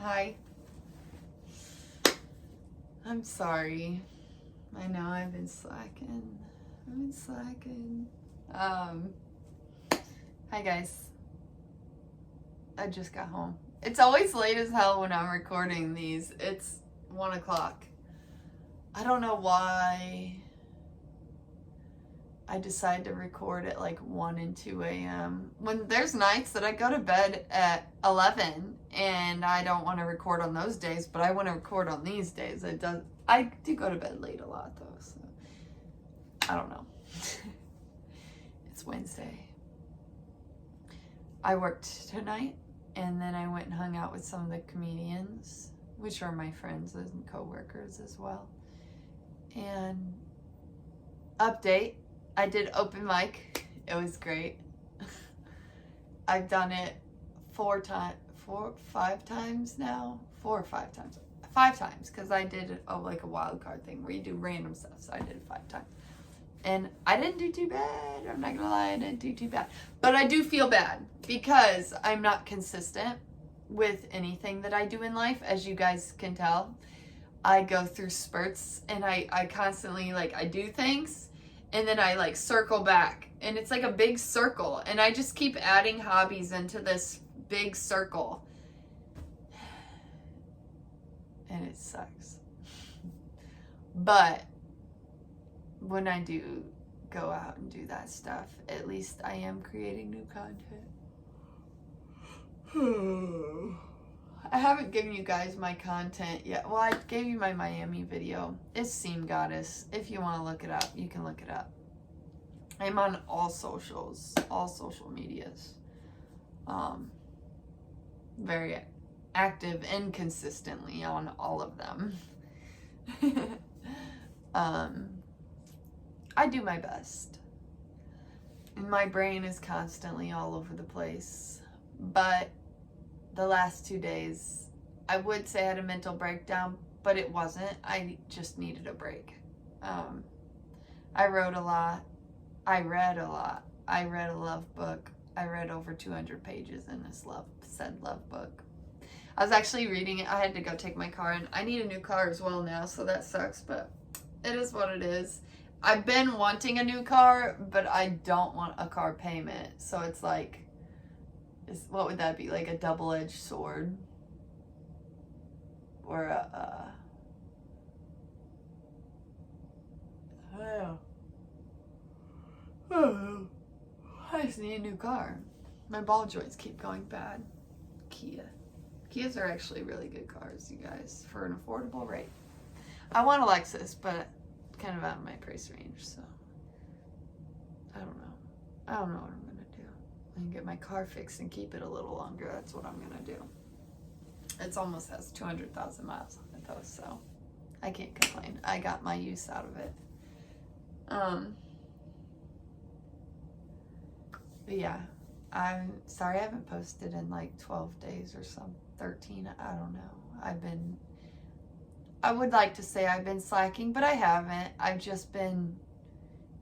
Hi. I'm sorry. I know I've been slacking. Hi guys. I just got home. It's always late as hell when I'm recording these. It's 1 o'clock. I don't know why I decide to record at like 1 and 2 a.m. when there's nights that I go to bed at 11 and I don't want to record on those days, but I want to record on these days. I do go to bed late a lot though, so I don't know. It's Wednesday. I worked tonight and then I went and hung out with some of the comedians, which are my friends and co-workers as well. And update, I did open mic. It was great. I've done it 4 or 5 times now. 4 or 5 times. 5 times, because I did like a wild card thing where you do random stuff. So I did it 5 times. And I didn't do too bad. I'm not gonna lie, I didn't do too bad. But I do feel bad because I'm not consistent with anything that I do in life, as you guys can tell. I go through spurts and I constantly I do things and then I circle back and it's like a big circle and I just keep adding hobbies into this big circle and it sucks. But when I do go out and do that stuff, at least I am creating new content. I haven't given you guys my content yet. Well, I gave you my Miami video. It's Seam Goddess. If you want to look it up, you can look it up. I'm on all socials, all social medias. Very active and consistently on all of them. I do my best. And my brain is constantly all over the place. But the last 2 days, I would say I had a mental breakdown, but it wasn't. I just needed a break. I wrote a lot. I read a lot. I read a love book. I read over 200 pages in this said love book. I was actually reading it. I had to go take my car in. I need a new car as well now, so that sucks, but it is what it is. I've been wanting a new car, but I don't want a car payment. So it's what would that be? Like a double-edged sword? Or I don't know. I just need a new car. My ball joints keep going bad. Kias are actually really good cars, you guys, for an affordable rate. I want a Lexus, but kind of out of my price range, so I don't know. I don't know what I'm gonna do. I can get my car fixed and keep it a little longer. That's what I'm gonna do. It's almost has 200,000 miles on it though, so I can't complain. I got my use out of it. But yeah, I'm sorry I haven't posted in 12 days or some 13. I don't know. I would like to say I've been slacking, but I haven't. I've just been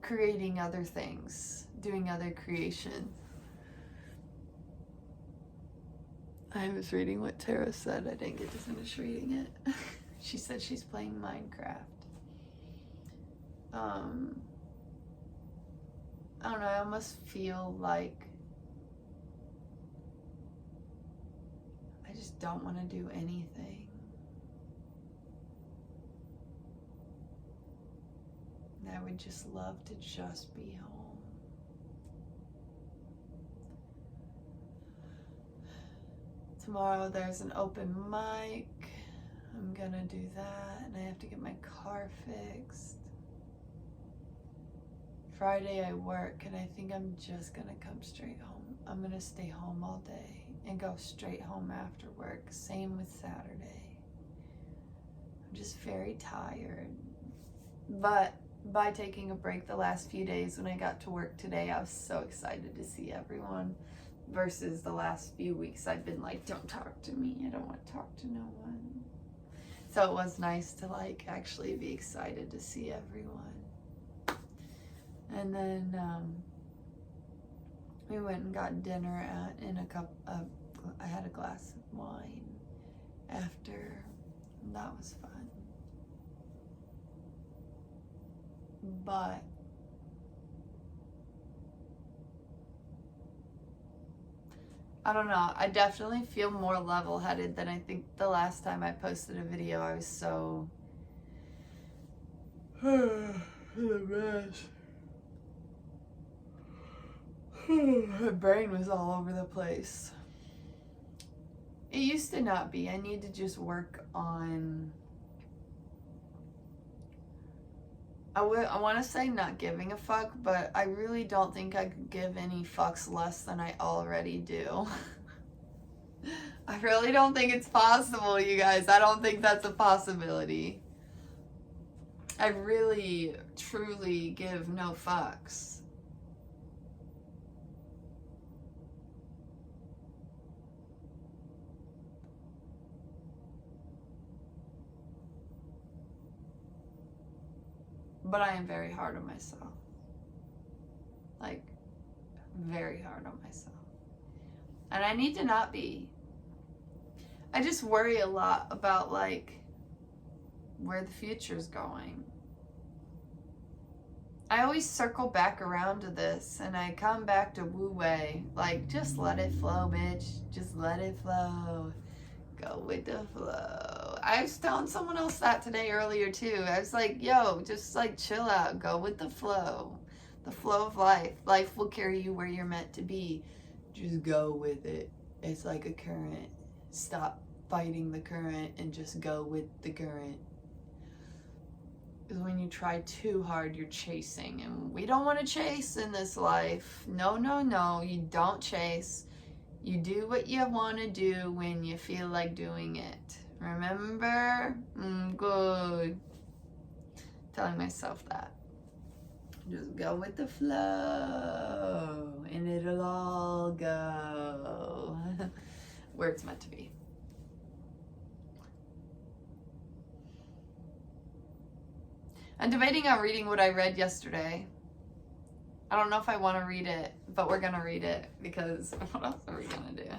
creating other things, doing other creation. I was reading what Tara said. I didn't get to finish reading it. She said she's playing Minecraft. I don't know, I almost feel like I just don't want to do anything. I would just love to just be home. Tomorrow there's an open mic. I'm gonna do that, and I have to get my car fixed. Friday I work, and I think I'm just gonna come straight home. I'm gonna stay home all day and go straight home after work. Same with Saturday. I'm just very tired. But by taking a break the last few days, when I got to work today, I was so excited to see everyone, versus the last few weeks I've been like, don't talk to me, I don't want to talk to no one. So it was nice to actually be excited to see everyone. And then we went and got dinner I had a glass of wine after. That was fun. But I don't know. I definitely feel more level-headed than I think the last time I posted a video. I was so in a mess. My brain was all over the place. It used to not be. I need to just work on, I want to say not giving a fuck, but I really don't think I could give any fucks less than I already do. I really don't think it's possible, you guys. I don't think that's a possibility. I really, truly give no fucks. But I am very hard on myself. Like, very hard on myself. And I need to not be. I just worry a lot about, like, where the future's going. I always circle back around to this, and I come back to wu-wei. Like, just let it flow, bitch. Just let it flow. Go with the flow. I was telling someone else that today earlier too. I was like, yo, just like chill out. Go with the flow. The flow of life. Life will carry you where you're meant to be. Just go with it. It's like a current. Stop fighting the current and just go with the current. Because when you try too hard, you're chasing. And we don't want to chase in this life. No, no, no. You don't chase. You do what you want to do when you feel like doing it. Remember? Good. Telling myself that. Just go with the flow and it'll all go where it's meant to be. I'm debating on reading what I read yesterday. I don't know if I want to read it, but we're going to read it because what else are we going to do?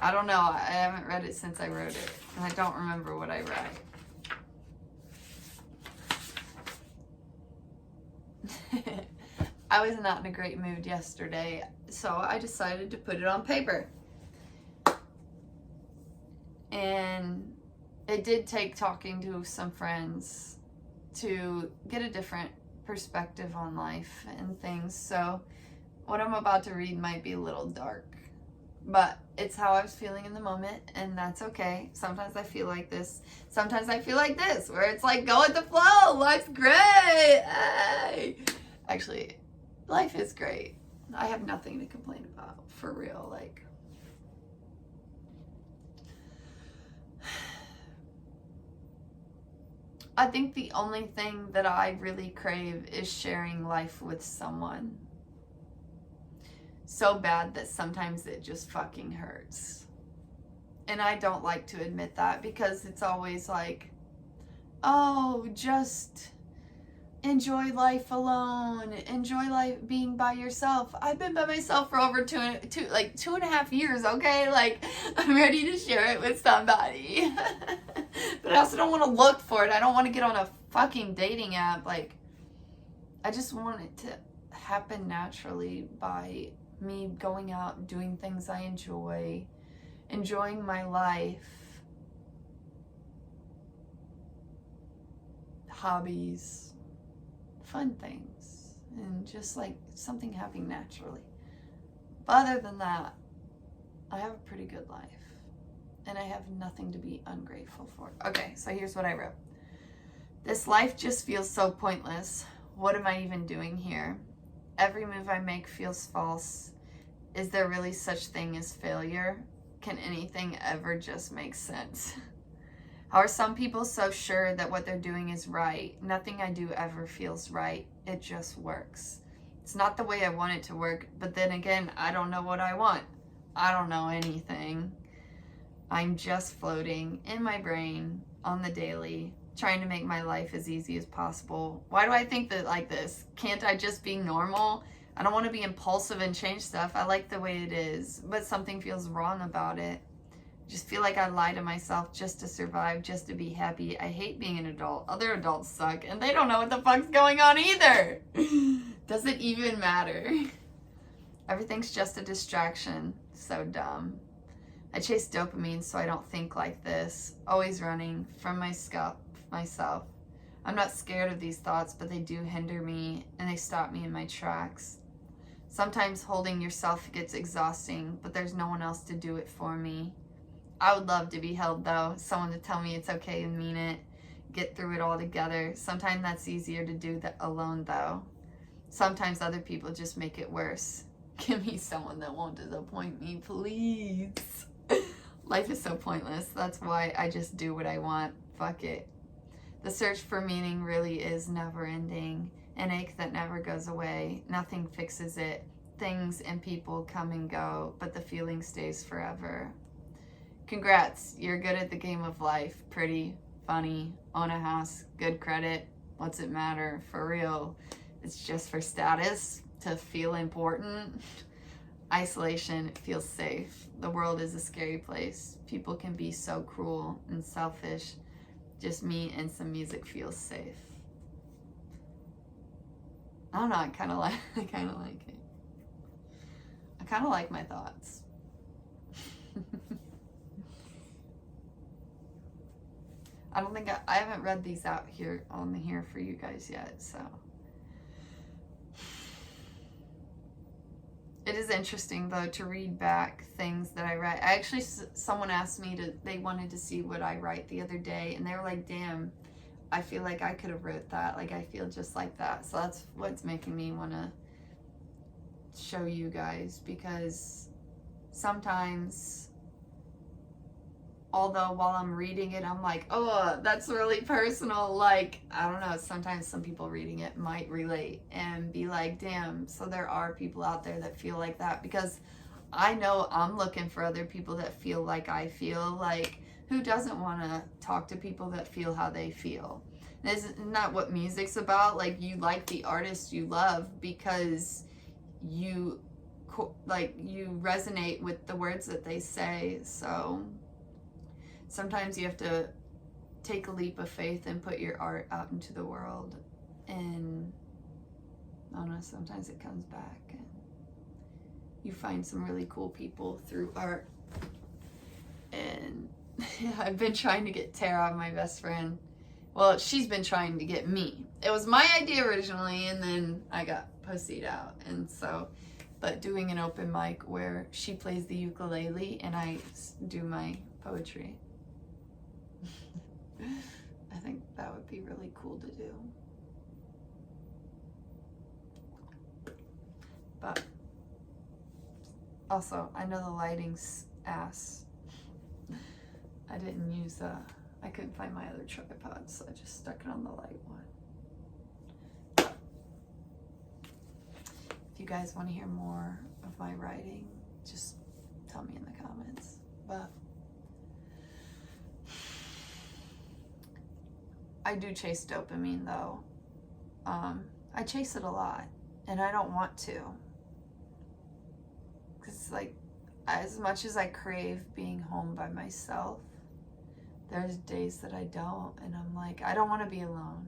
I don't know. I haven't read it since I wrote it, and I don't remember what I read. I was not in a great mood yesterday, so I decided to put it on paper. And it did take talking to some friends to get a different perspective on life and things. So what I'm about to read might be a little dark, but it's how I was feeling in the moment, and that's okay. Sometimes I feel like this. Sometimes I feel like this, where it's like, go with the flow. Life's great. Hey. Actually, life is great. I have nothing to complain about, for real. Like, I think the only thing that I really crave is sharing life with someone. So bad that sometimes it just fucking hurts. And I don't like to admit that because it's always like, oh, just enjoy life alone. Enjoy life being by yourself. I've been by myself for over two and a half years, okay? Like, I'm ready to share it with somebody. But I also don't want to look for it. I don't want to get on a fucking dating app. Like, I just want it to happen naturally by me going out, doing things I enjoy, enjoying my life, hobbies, fun things, and just like something happening naturally. But other than that, I have a pretty good life. And I have nothing to be ungrateful for. Okay, so here's what I wrote. This life just feels so pointless. What am I even doing here? Every move I make feels false. Is there really such thing as failure? Can anything ever just make sense? How are some people so sure that what they're doing is right? Nothing I do ever feels right. It just works. It's not the way I want it to work, but then again, I don't know what I want. I don't know anything. I'm just floating in my brain on the daily, trying to make my life as easy as possible. Why do I think that like this? Can't I just be normal? I don't want to be impulsive and change stuff. I like the way it is, but something feels wrong about it. I just feel like I lie to myself just to survive, just to be happy. I hate being an adult. Other adults suck, and they don't know what the fuck's going on either. Doesn't even matter. Everything's just a distraction. So dumb. I chase dopamine so I don't think like this. Always running from myself. I'm not scared of these thoughts, but they do hinder me, and they stop me in my tracks. Sometimes holding yourself gets exhausting, but there's no one else to do it for me. I would love to be held, though. Someone to tell me it's okay and mean it. Get through it all together. Sometimes that's easier to do alone, though. Sometimes other people just make it worse. Give me someone that won't disappoint me, please. Life is so pointless. That's why I just do what I want. Fuck it. The search for meaning really is never ending. An ache that never goes away. Nothing fixes it. Things and people come and go, but the feeling stays forever. Congrats, you're good at the game of life. Pretty, funny, own a house, good credit. What's it matter? For real. It's just for status, to feel important. Isolation feels safe. The world is a scary place. People can be so cruel and selfish. Just me and some music feels safe. I don't know, I kind of like it. I kind of like my thoughts. I don't think I haven't read these out here on here for you guys yet, so. It is interesting, though, to read back things that I write. I actually, someone asked me they wanted to see what I write the other day, and they were like, damn, I feel like I could have wrote that. Like, I feel just like that. So that's what's making me want to show you guys, because sometimes, although while I'm reading it, I'm like, oh, that's really personal. Like, I don't know, sometimes some people reading it might relate and be like, damn, so there are people out there that feel like that, because I know I'm looking for other people that feel like I feel. Like, who doesn't want to talk to people that feel how they feel? Isn't that what music's about? Like, you like the artist you love because you resonate with the words that they say. So sometimes you have to take a leap of faith and put your art out into the world, and I don't know, sometimes it comes back and you find some really cool people through art. And I've been trying to get Tara, my best friend, well, she's been trying to get me. It was my idea originally, and then I got pussied out, and so, but doing an open mic where she plays the ukulele and I do my poetry. I think that would be really cool to do. But also, I know the lighting's ass. I didn't use I couldn't find my other tripod, so I just stuck it on the light one. But if you guys want to hear more of my writing, just tell me in the comments. But I do chase dopamine, though. I chase it a lot, and I don't want to. Because, like, as much as I crave being home by myself, there's days that I don't, and I'm like, I don't want to be alone.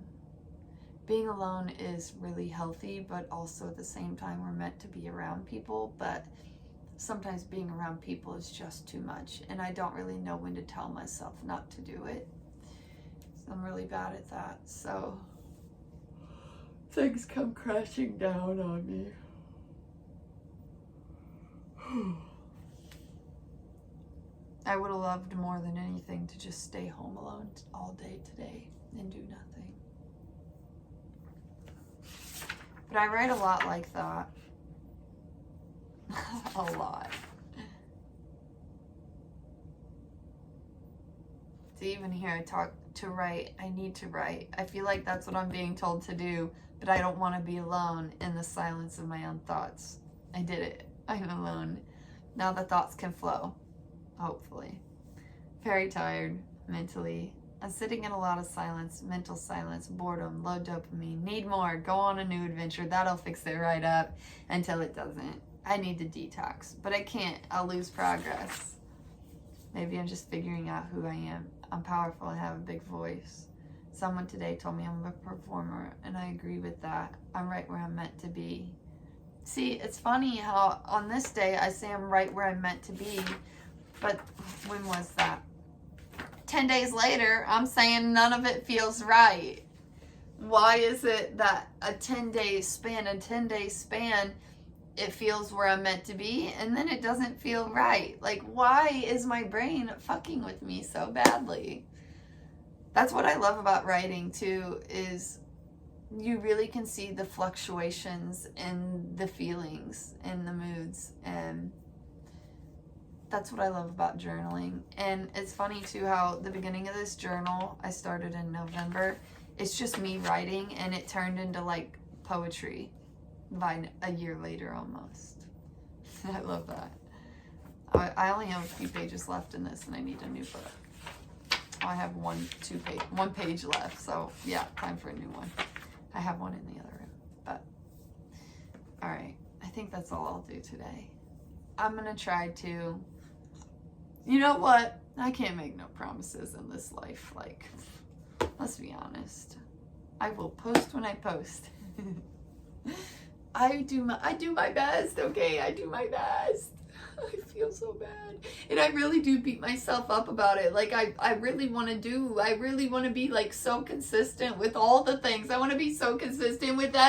Being alone is really healthy, but also at the same time, we're meant to be around people, but sometimes being around people is just too much, and I don't really know when to tell myself not to do it. I'm really bad at that, so things come crashing down on me. I would have loved more than anything to just stay home alone all day today and do nothing. But I write a lot like that. A lot. To even hear I talk to write, I need to write. I feel like that's what I'm being told to do, but I don't want to be alone in the silence of my own thoughts. I did it. I'm alone. Now the thoughts can flow. Hopefully. Very tired mentally. I'm sitting in a lot of silence, mental silence, boredom, low dopamine. Need more. Go on a new adventure. That'll fix it right up until it doesn't. I need to detox, but I can't. I'll lose progress. Maybe I'm just figuring out who I am. I'm powerful. I have a big voice. Someone today told me I'm a performer, and I agree with that. I'm right where I'm meant to be. See, it's funny how on this day I say I'm right where I'm meant to be, but when was that? 10 days later, I'm saying none of it feels right. Why is it that a 10-day span, it feels where I'm meant to be, and then it doesn't feel right? Like, why is my brain fucking with me so badly? That's what I love about writing, too, is you really can see the fluctuations in the feelings and the moods, and that's what I love about journaling. And it's funny too how the beginning of this journal I started in November, it's just me writing, and it turned into like poetry by a year later almost. I love that. I only have a few pages left in this, and I need a new book. I have one page left, so yeah, time for a new one. I have one in the other room, but all right, I think that's all I'll do today. I'm gonna try to, you know what? I can't make no promises in this life. Like, let's be honest. I will post when I post. I do my best, okay? I do my best. I feel so bad. And I really do beat myself up about it. Like, I really want to be like so consistent with all the things. I want to be so consistent with that.